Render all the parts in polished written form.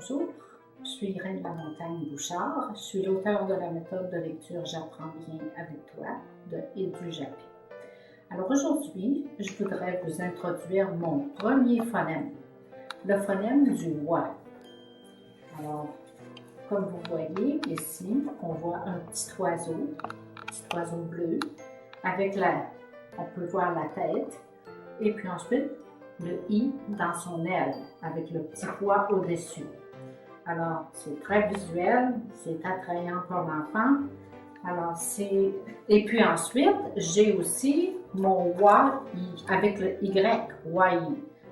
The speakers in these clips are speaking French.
Bonjour, je suis Irène Lamontagne-Bouchard, je suis l'auteure de la méthode de lecture J'apprends bien avec toi de EduJapi. Alors aujourd'hui, je voudrais vous introduire mon premier phonème, le phonème du WA. Alors, comme vous voyez ici, on voit un petit oiseau bleu, avec on peut voir la tête, et puis ensuite le I dans son aile, avec le petit pois au-dessus. Alors, c'est très visuel, c'est attrayant pour l'enfant. Alors, et puis ensuite, j'ai aussi mon WA avec le Y, WAI.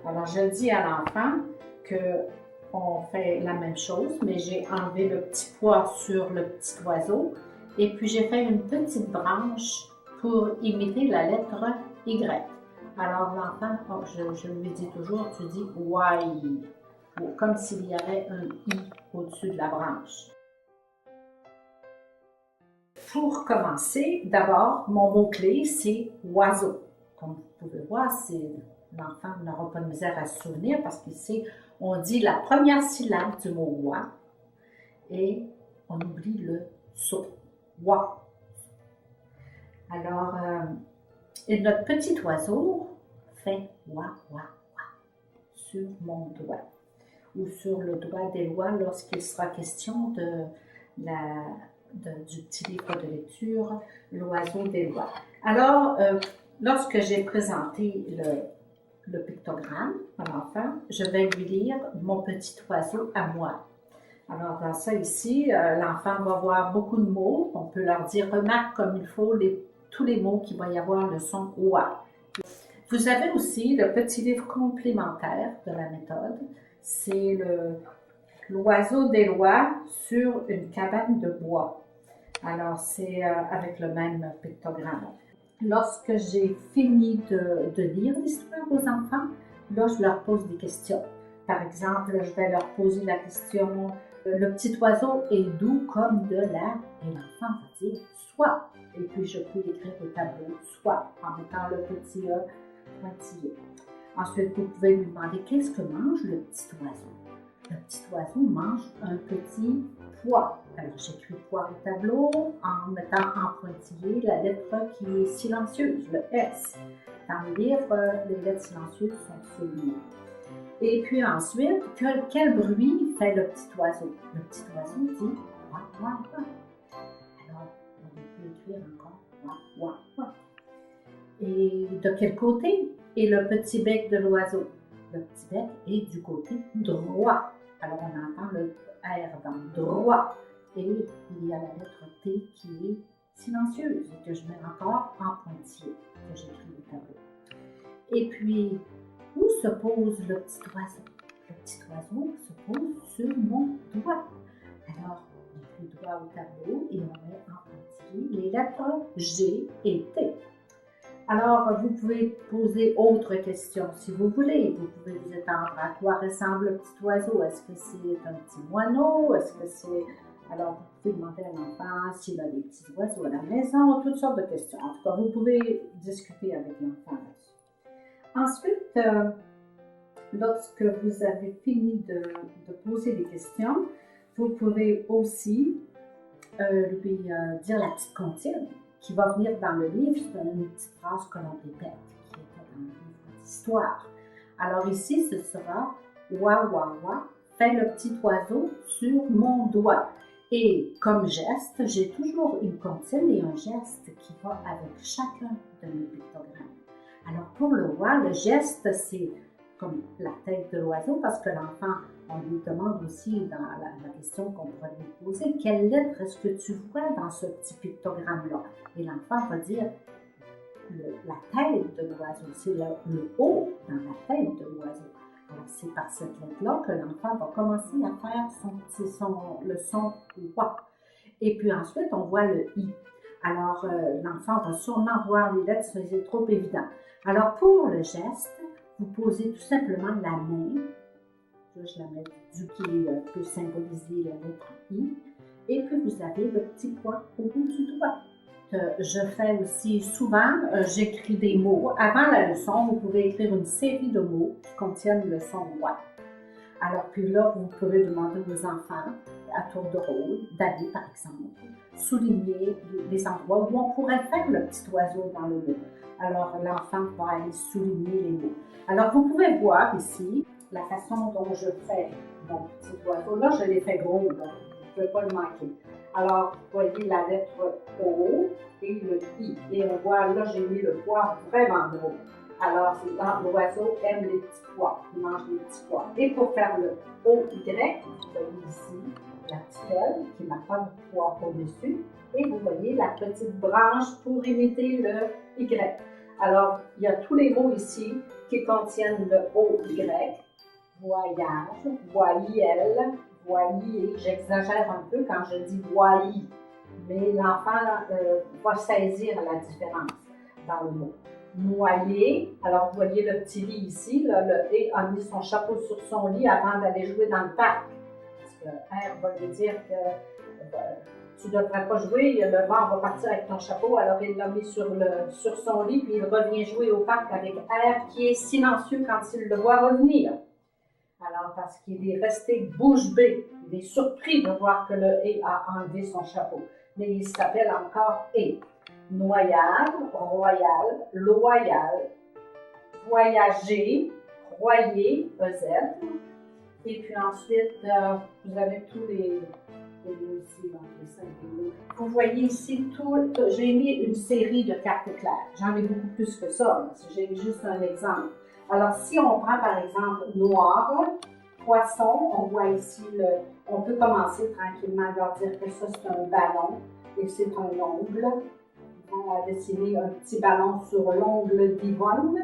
Alors, je dis à l'enfant qu'on fait la même chose, mais j'ai enlevé le petit pois sur le petit oiseau et puis j'ai fait une petite branche pour imiter la lettre Y. Alors, l'enfant, je lui dis toujours, tu dis WAI, comme s'il y avait un I au-dessus de la branche. Pour commencer, d'abord, mon mot-clé, c'est oiseau. Comme vous pouvez voir, l'enfant n'aura pas de misère à se souvenir parce qu'ici, on dit la première syllabe du mot oie et on oublie le so, oie. Alors, et notre petit oiseau fait oie, oie, oie sur mon doigt ou sur le doigt d'Éloi lorsqu'il sera question du petit livre de lecture, L'oiseau d'Éloi. Alors, lorsque j'ai présenté le pictogramme à l'enfant, je vais lui lire mon petit oiseau à moi. Alors, dans ça ici, l'enfant va voir beaucoup de mots. On peut leur dire, remarque comme il faut tous les mots qui vont y avoir le son oie. Vous avez aussi le petit livre complémentaire de la méthode. C'est l'oiseau d'Éloi sur une cabane de bois. Alors, c'est avec le même pictogramme. Lorsque j'ai fini de lire l'histoire aux enfants, là, je leur pose des questions. Par exemple, je vais leur poser la question « Le petit oiseau est doux comme de la… » Et l'enfant va dire « soie ». Et puis, je peux l'écrire au tableau « soie » en mettant le petit E pointillé. Ensuite, vous pouvez lui demander « Qu'est-ce que mange le petit oiseau ?» Le petit oiseau mange un petit pois. Alors, j'écris pois au tableau en mettant en pointillé la lettre qui est silencieuse, le S. Dans le livre, les lettres silencieuses sont soulignées. Et puis ensuite, quel bruit fait le petit oiseau? Le petit oiseau dit « wa, wa, wa ». Alors, on peut écrire encore « wa, wa, wa ». Et de quel côté est le petit bec de l'oiseau? Le petit bec est du côté droit. Alors, on entend le R dans droit. Et il y a la lettre T qui est silencieuse et que je mets encore en pointillé, que j'écris au tableau. Et puis, où se pose le petit oiseau? Le petit oiseau se pose sur mon doigt. Alors, on écrit le doigt au tableau et on met en pointillé les lettres G et T. Alors, vous pouvez poser autre question si vous voulez. Vous pouvez vous étendre à quoi ressemble le petit oiseau. Est-ce que c'est un petit moineau? Est-ce que c'est… Alors, vous pouvez demander à l'enfant s'il a des petits oiseaux à la maison, toutes sortes de questions. En tout cas, vous pouvez discuter avec l'enfant là-dessus. Ensuite, lorsque vous avez fini de poser des questions, vous pouvez aussi lui dire la petite comptine qui va venir dans le livre. C'est une petite phrase que l'on répète, qui était dans le livre d'histoire. Alors ici, ce sera « Wa, wa, wa, fait le petit oiseau sur mon doigt ». Et comme geste, j'ai toujours une comptine et un geste qui va avec chacun de mes pictogrammes. Alors pour le wa, le geste, c'est comme la tête de l'oiseau, parce que l'enfant, on lui demande aussi dans la question qu'on pourrait lui poser, quelle lettre est-ce que tu vois dans ce petit pictogramme-là? Et l'enfant va dire la tête de l'oiseau, c'est le O dans la tête de l'oiseau. Alors c'est par cette lettre-là que l'enfant va commencer à faire le son wa. Et puis ensuite, on voit le I. Alors l'enfant va sûrement voir les lettres, c'est trop évident. Alors pour le geste, vous posez tout simplement la main. Là, je la mets du qui peut symboliser la lettre I. Et puis, vous avez le petit pois au bout du doigt. Je fais aussi souvent, j'écris des mots. Avant la leçon, vous pouvez écrire une série de mots qui contiennent le son wa. Alors, puis là, vous pouvez demander aux enfants, à tour de rôle, d'aller, par exemple, souligner les endroits où on pourrait faire le petit oiseau dans le mot. Alors, l'enfant va aller souligner les mots. Alors, vous pouvez voir ici la façon dont je fais mon petit oiseau. Là, je l'ai fait gros, donc vous ne pouvez pas le manquer. Alors, vous voyez la lettre O et le I. Et on voit, là, j'ai mis le pois vraiment gros. Alors, l'oiseau aime les petits pois, il mange les petits pois. Et pour faire le O-Y, vous voyez ici la petite aile qui n'a pas de pois au-dessus. Et vous voyez la petite branche pour imiter le Y. Alors, il y a tous les mots ici qui contiennent le O-Y. Voyage, voyelle, voilier. J'exagère un peu quand je dis voilier, mais l'enfant va saisir la différence dans le mot. Noyer, alors vous voyez le petit lit ici, là, le E a mis son chapeau sur son lit avant d'aller jouer dans le parc. Parce que R va lui dire que tu ne devrais pas jouer, le vent va partir avec ton chapeau, alors il l'a mis sur son lit, puis il revient jouer au parc avec R qui est silencieux quand il le voit revenir. Alors, parce qu'il est resté bouche bée, il est surpris de voir que le E a enlevé son chapeau, mais il s'appelle encore E. Noyade, royal, loyal, voyager, royer, EZ. Et puis ensuite, vous avez tous les mots ici, donc les 5 mots. Vous voyez ici, j'ai mis une série de cartes claires. J'en ai beaucoup plus que ça, j'ai juste un exemple. Alors, si on prend par exemple noir, poisson, on voit ici, on peut commencer tranquillement à leur dire que ça c'est un ballon et c'est un ongle. On va dessiner un petit ballon sur l'ongle d'Yvonne.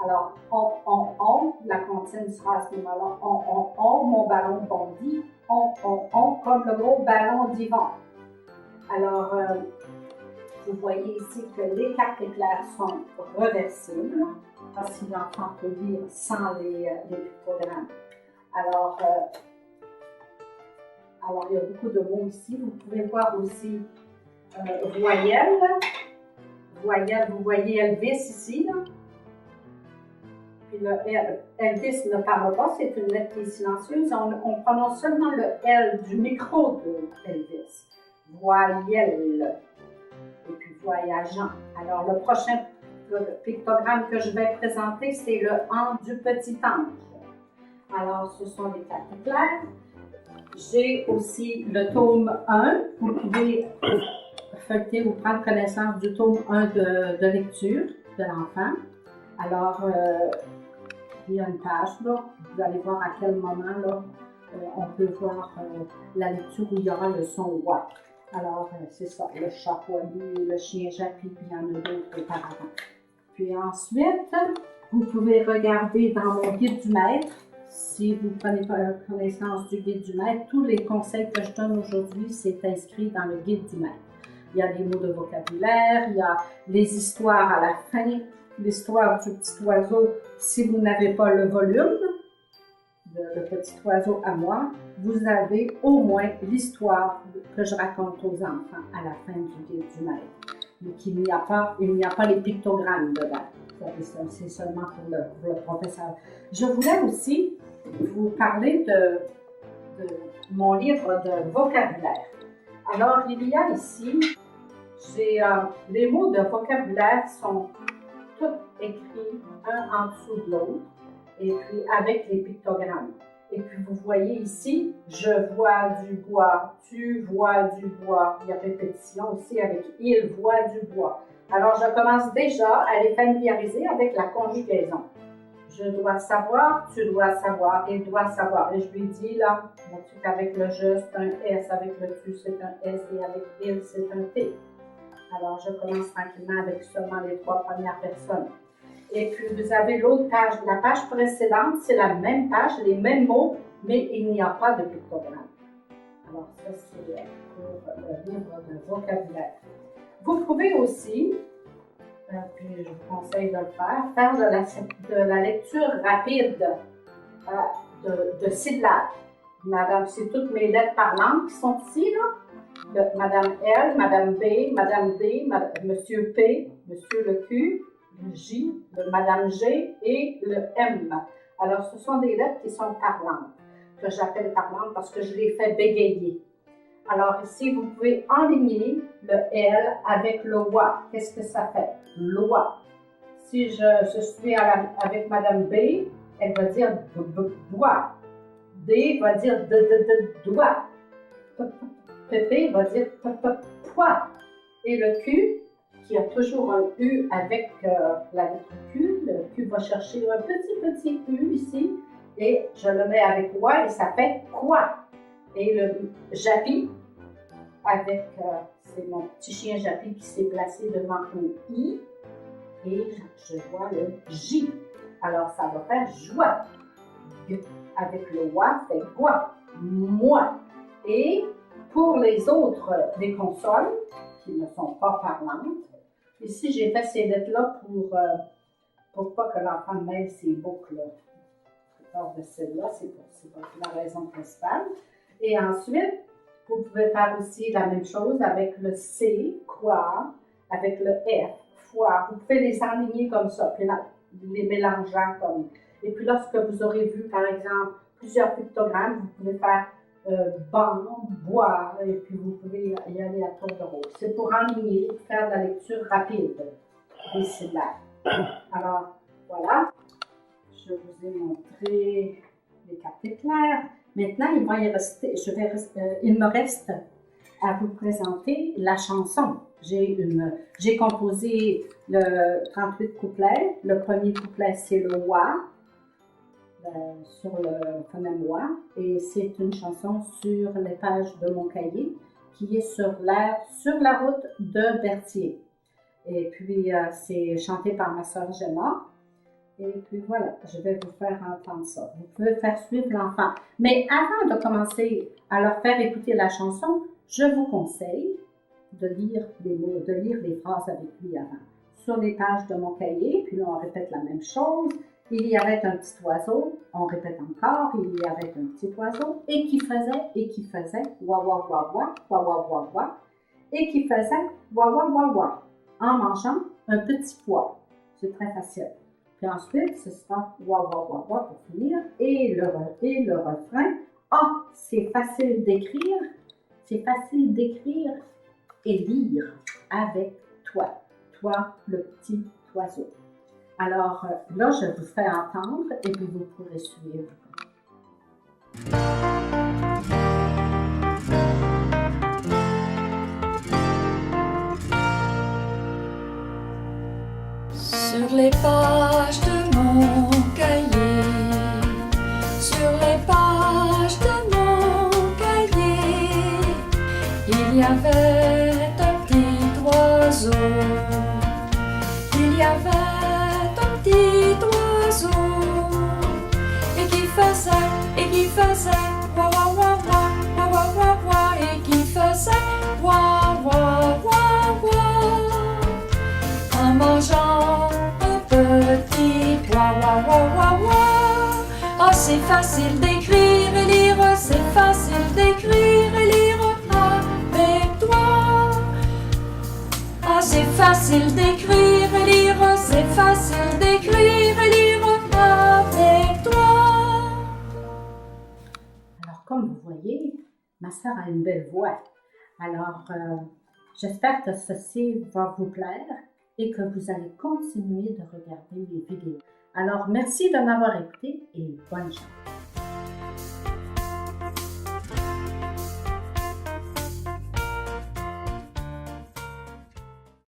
Alors, on, la comptine sera à ce moment-là, on, mon ballon bondit, on, comme le mot ballon d'Yvonne. Alors, vous voyez ici que les cartes éclairs sont reversibles, parce que l'enfant peut lire sans les pictogrammes. Alors, il y a beaucoup de mots ici. Vous pouvez voir aussi voyelle. Voyelle, vous voyez Elvis ici, là. Puis le Elvis ne parle pas, c'est une lettre qui est silencieuse. On prononce seulement le L du micro de Elvis. Voyelle. Et puis voyageant. Alors, le prochain pictogramme que je vais présenter, c'est le an du petit ange. Alors, ce sont les cartes claires. J'ai aussi le tome 1. Vous pouvez feuilleter ou prendre connaissance du tome 1 de lecture de l'enfant. Alors, il y a une page, là. Vous allez voir à quel moment, là, on peut voir la lecture où il y aura le son « wa ». Alors, c'est ça, le chat poilu, le chien jappy, puis il y en a d'autres auparavant. Puis ensuite, vous pouvez regarder dans mon guide du maître. Si vous prenez connaissance du guide du maître, tous les conseils que je donne aujourd'hui, c'est inscrit dans le guide du maître. Il y a des mots de vocabulaire, il y a les histoires à la fin, l'histoire du petit oiseau. Si vous n'avez pas le volume de Le petit oiseau à moi, vous avez au moins l'histoire que je raconte aux enfants à la fin du guide du maître. Mais il n'y a pas les pictogrammes dedans. C'est seulement pour le professeur. Je voulais aussi vous parler de mon livre de vocabulaire. Alors, il y a ici, les mots de vocabulaire sont tous écrits un en dessous de l'autre, et puis avec les pictogrammes. Et puis vous voyez ici, je vois du bois, tu vois du bois. Il y a répétition aussi avec il voit du bois. Alors je commence déjà à les familiariser avec la conjugaison. Je dois savoir, tu dois savoir, il doit savoir. Et je lui dis là, avec le je c'est un S, avec le tu c'est un S et avec il c'est un T. Alors je commence tranquillement avec seulement les 3 premières personnes. Et puis, vous avez l'autre page. La page précédente, c'est la même page, les mêmes mots, mais il n'y a pas de pictogramme. Alors, ça, c'est pour le livre de vocabulaire. Vous pouvez aussi, puis je vous conseille de le faire de la lecture rapide de syllabes. Madame, c'est toutes mes lettres parlantes qui sont ici, là. Madame L, Madame B, Madame D, Monsieur P, Monsieur le Q, le J, le Madame G et le M. Alors, ce sont des lettres qui sont parlantes. que j'appelle parlante parce que je l'ai fait bégayer. Alors ici, vous pouvez enligner le L avec le WA. Qu'est-ce que ça fait? Loi. Si je suis avec Madame B, elle va dire doigt. D va dire doigt. Pépé va dire poids. Et le Q, qui a toujours un U avec la lettre Q, le Q va chercher un petit U ici, et je le mets avec quoi et ça fait quoi. Et le Jappy, avec, c'est mon petit chien Jappy qui s'est placé devant un I, et je vois le J. Alors ça va faire joie. Avec le wa fait quoi, moi. Et pour les autres, des consonnes qui ne sont pas parlantes, ici j'ai fait ces lettres-là pour pas que l'enfant mêle ses boucles lors de celle-là, c'est la raison principale. Et ensuite, vous pouvez faire aussi la même chose avec le C, quoi, avec le F, foi. Vous pouvez les enligner comme ça, puis les mélangeant comme. Et puis lorsque vous aurez vu, par exemple, plusieurs pictogrammes, vous pouvez faire ban, boire, et puis vous pouvez y aller à tour de rôle. C'est pour enligner, faire de la lecture rapide des syllabes. Alors, voilà, je vous ai montré les quartiers clairs. Maintenant, il me reste à vous présenter la chanson. J'ai composé le 38 couplets. Le premier couplet, c'est le wa, sur le phonème wa, et c'est une chanson sur les pages de mon cahier qui est sur l'air Sur la route de Berthier. Et puis, c'est chanté par ma sœur Gemma. Et puis voilà, je vais vous faire entendre ça. Vous pouvez faire suivre l'enfant. Mais avant de commencer à leur faire écouter la chanson, je vous conseille de lire les mots, de lire les phrases avec lui avant. Sur les pages de mon cahier, puis là on répète la même chose. Il y avait un petit oiseau, on répète encore, il y avait un petit oiseau, et qui faisait, wa wa wa wa, wa wa wa wa, et qui faisait, wa wa wa wa, en mangeant un petit pois. C'est très facile. Puis ensuite, ce sera wa wa wa wa pour finir, et le refrain. Ah, c'est facile d'écrire et lire avec toi, le petit oiseau. Alors là, je vous fais entendre et puis vous pourrez suivre. Sur les pages de mon cahier, sur les pages de mon cahier, il y avait un petit oiseau, il y avait un petit oiseau, et qui faisait, wa wa wa wa, wa wa wa wa, et qui faisait, wa wa wa wa, en mangeant petit pois, wa wa wa wa. Oh, c'est facile d'écrire et lire, c'est facile d'écrire et lire avec toi. Oh, c'est facile d'écrire et lire, c'est facile d'écrire et lire avec toi. Alors, comme vous voyez, ma sœur a une belle voix. Alors, j'espère que ceci va vous plaire et que vous allez continuer de regarder les vidéos. Alors, merci de m'avoir écouté et bonne chance.